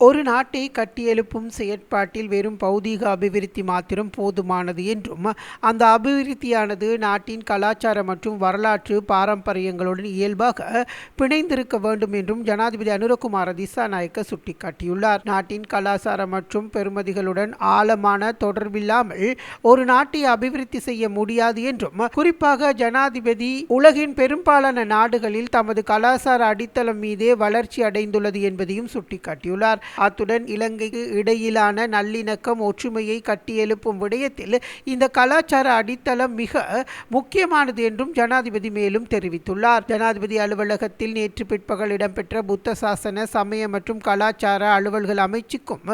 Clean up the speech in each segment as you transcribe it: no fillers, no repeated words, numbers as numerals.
ஒரு நாட்டை கட்டியெழுப்பும் செயற்பாட்டில் வெறும் பௌதீக அபிவிருத்தி மாத்திரம் போதுமானது என்றும் அந்த அபிவிருத்தியானது நாட்டின் கலாச்சார மற்றும் வரலாற்று பாரம்பரியங்களுடன் இயல்பாக பிணைந்திருக்க வேண்டும் என்றும் ஜனாதிபதி அனுரகுமார திசாநாயக்க சுட்டிக்காட்டியுள்ளார். நாட்டின் கலாச்சார மற்றும் பெறுமதிகளுடன் ஆழமான தொடர்பில்லாமல் ஒரு நாட்டை அபிவிருத்தி செய்ய முடியாது என்றும், குறிப்பாக ஜனாதிபதி உலகின் பெரும்பாலான நாடுகளில் தமது கலாச்சார அடித்தளம் மீதே வளர்ச்சி அடைந்துள்ளது என்பதையும் சுட்டிக்காட்டியுள்ளார். அத்துடன் இலங்கைக்கு இடையிலான நல்லிணக்கம் ஒற்றுமையை கட்டியெழுப்பும் விடயத்தில் இந்த கலாச்சார அடித்தளம் மிக முக்கியமானது என்றும் ஜனாதிபதி மேலும் தெரிவித்துள்ளார். ஜனாதிபதி அலுவலகத்தில் நேற்று பிற்பகல் இடம்பெற்ற புத்த சாசன சமய மற்றும் கலாச்சார அலுவல்கள் அமைச்சுக்கும்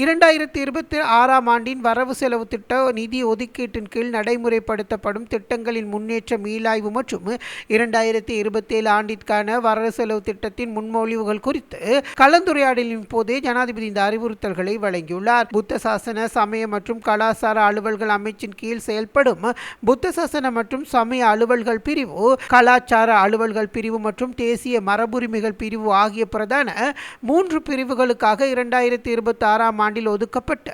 2026 ஆண்டின் வரவு செலவு திட்ட நிதி ஒதுக்கீட்டின் கீழ் நடைமுறைப்படுத்தப்படும் திட்டங்களின் முன்னேற்ற மீளாய்வு மற்றும் 2027 ஆண்டிற்கான வரவு செலவு திட்டத்தின் முன்மொழிவுகள் குறித்து கலந்துரையாடலின் போதே ஜனாதிபதி இந்த அறிவுறுத்தல்களை வழங்கியுள்ளார். புத்த சாசன சமய மற்றும் கலாச்சார அலுவல்கள் அமைச்சின் கீழ் செயல்படும் புத்த சாசன மற்றும் சமய அலுவல்கள் பிரிவு, கலாச்சார அலுவல்கள் பிரிவு மற்றும் தேசிய மரபுரிமைகள் பிரிவு ஆகிய பிரதான 3 பிரிவுகளுக்காக 2026 ஆண்டில் ஒதுக்கப்பட்ட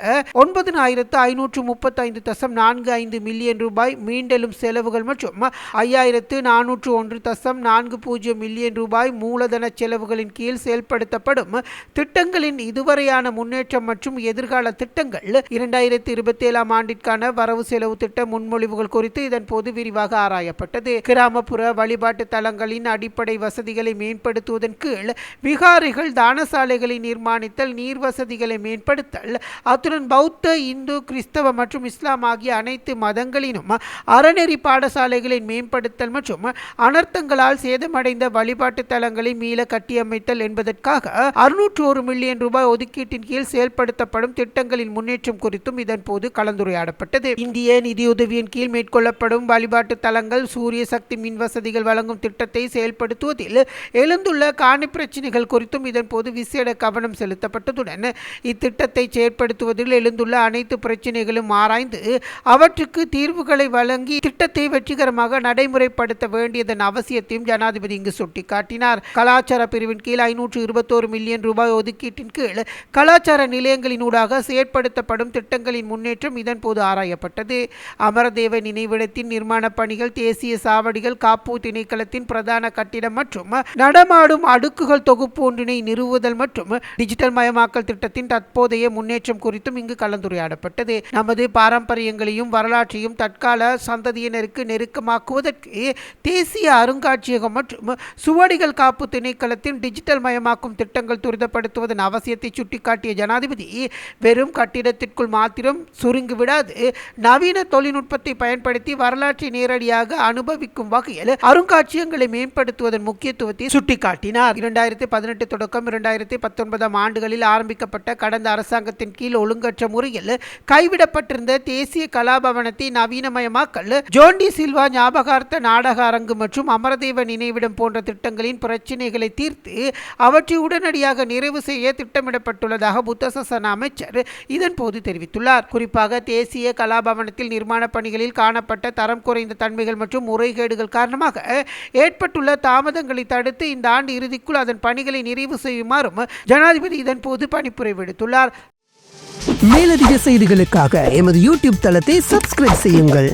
9535.45 மில்லியன் ரூபாய் மீண்டெழும் செலவுகள் மற்றும் 5401.40 மில்லியன் ரூபாய் மூலதன செலவுகளின் கீழ் செயல்படுத்தப்படும் திட்டங்களின் இதுவரையான முன்னேற்றம் மற்றும் எதிர்கால திட்டங்கள் 2027 ஆண்டிற்கான வரவு செலவு திட்ட முன்மொழிவுகள் குறித்து இதன்போது விரிவாக ஆராயப்பட்டது. கிராமப்புற வழிபாட்டு தலங்களின் அடிப்படை வசதிகளை மேம்படுத்துவதன் கீழ் விகாரைகள், தானசாலைகளை நிர்மாணித்தல், நீர் வசதிகளை மேம்படுத்தல், அத்துடன் பௌத்த, இந்து, கிறிஸ்தவ மற்றும் இஸ்லாம் ஆகிய அனைத்து மதங்களினும் அறநெறி பாடசாலைகளை மேம்படுத்தல் மற்றும் அனர்த்தங்களால் சேதமடைந்த வழிபாட்டு தலங்களை மீள கட்டியமைத்தல் என்பதற்காக 601 மில்லியன் ரூபாய் ஒதுக்கீட்டின் கீழ் செயல்படுத்தப்படும் திட்டங்களின் முன்னேற்றம் குறித்தும் இதன் போது கலந்துரையாடப்பட்டது. இந்திய நிதியுதவியின் கீழ் மேற்கொள்ளப்படும் வழிபாட்டு தலங்கள், சூரிய சக்தி மின் வசதிகள் வழங்கும் திட்டத்தை செயல்படுத்துவதில் எழுந்துள்ள காணி பிரச்சினைகள் குறித்தும் இதன் போது விசேட கவனம் செலுத்தப்பட்டதுடன், இத்திட்டத்தை செயற்படுத்துவதில் எழுந்துள்ள அனைத்து பிரச்சினைகளும் ஆராய்ந்து அவற்றுக்கு தீர்வுகளை வழங்கி திட்டத்தை வெற்றிகரமாக நடைமுறைப்படுத்த வேண்டியதன் அவசியத்தையும் ஜனாதிபதி இங்கு சுட்டிக்காட்டினார். கலாச்சார பிரிவின் கீழ் 521 மில்லியன் ரூபாய் ஒதுக்கீட்டின் கீழ் கலாச்சார நிலையங்களினூடாக செயற்படுத்தப்படும் திட்டங்களின் முன்னேற்றம் இதன் போது ஆராயப்பட்டது. அமரதேவ நினைவிடத்தின் நிர்மாண பணிகள், தேசிய சாவடிகள், காப்பு திணைக்களத்தின் பிரதான கட்டிடம் மற்றும் நடமாடும் அடுக்குகள் தொகுப்பு ஒன்றினை நிறுவுதல் மற்றும் டிஜிட்டல் மயமாக்கல் திட்டத்தின் தற்போதைய முன்னேற்றம் குறித்தும் இங்கு கலந்துரையாடப்பட்டது. நமது பாரம்பரியங்களையும் வரலாற்றையும் தற்கால சந்ததியினருக்கு நெருக்கமாக்குவதற்கு தேசிய அருங்காட்சியகம் மற்றும் சுவடிகள் காப்பு திணைக்களத்தின் டிஜிட்டல் மயமாக்கும் திட்டங்கள் துரிதப்படுத்துவதன் அவசியத்தை சுட்டிக்காட்டிய ஜனாதிபதி, வெறும் கட்டிடத்திற்குள் மாத்திரம் சுருங்கிவிடாது, நவீன தொழில்நுட்பத்தை பயன்படுத்தி வரலாற்றை நேரடியாக அனுபவிக்கும் வகையில் அருங்காட்சியகங்களை மேம்படுத்துவதன் முக்கியத்துவத்தை சுட்டிக்காட்டினார். 2018 தொடக்கம் 2019 ஆண்டுகளில் ஆரம்பிக்கப்பட்ட கடந்த அரசாங்கத்தின் கீழ் ஒழுங்கற்ற முறையில் கைவிடப்பட்டிருந்த தேசிய கலாபவனத்தை நவீனமயமாக்கல், ஜோன் டி சில்வா ஞாபகார்த்த நாடக அரங்கு மற்றும் அமரதேவ நினைவிடம் போன்ற திட்டங்களின் பிரச்சினைகளை தீர்த்து அவற்றை உடனடியாக நிறைவு செய்ய திட்டமிடப்பட்டுள்ளதாக புத்த சாசன அமைச்சர் இதன் போது தெரிவித்துள்ளார். குறிப்பாக தேசிய கலாபவனத்தில் நிர்மாண பணிகளில் காணப்பட்ட தரம் குறைந்த தன்மைகள் மற்றும் முறைகேடுகள் காரணமாக ஏற்பட்டுள்ள தாமதங்களை தடுத்து இந்த ஆண்டு இறுதிக்குள் அதன் பணிகளை நிறைவு செய்யுமாறும் ஜனாதிபதி இதன் போது பணிப்புரை விடுத்துள்ளார். மேலதிக செய்திகளுக்காக எமது யூடியூப் தளத்தை சப்ஸ்கிரைப் செய்யுங்கள்.